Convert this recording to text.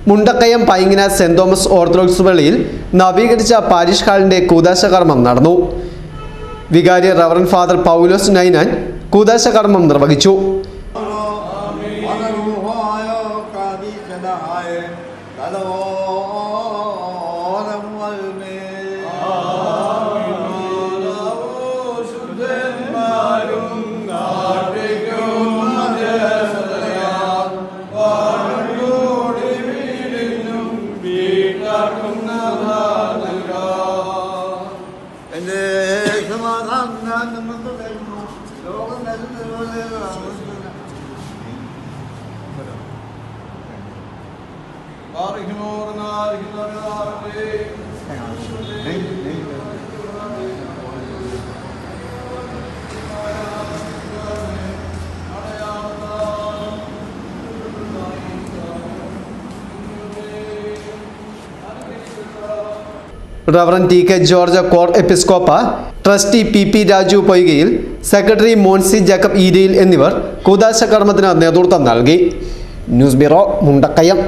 Mundakayam Paingana Saint Thomas Orthodox പള്ളിയിൽ നവീകരിച്ച parish ഹാളിന്റെ കൂദാശ കർമ്മം നടന്നു. വികാരി റവറൻ ഫാദർ പൗലോസ് നൈനാൻ കൂദാശ കർമ്മം നിർവഹിച്ചു. Reverend T K George cor episcopa, trustee P Raju Poykayil, secretary Moncy Jacob Eerayil എന്നിവർ കൂദാശ കർമ്മത്തിന് നേതൃത്വം നൽകി. News bureau, Mundakayam.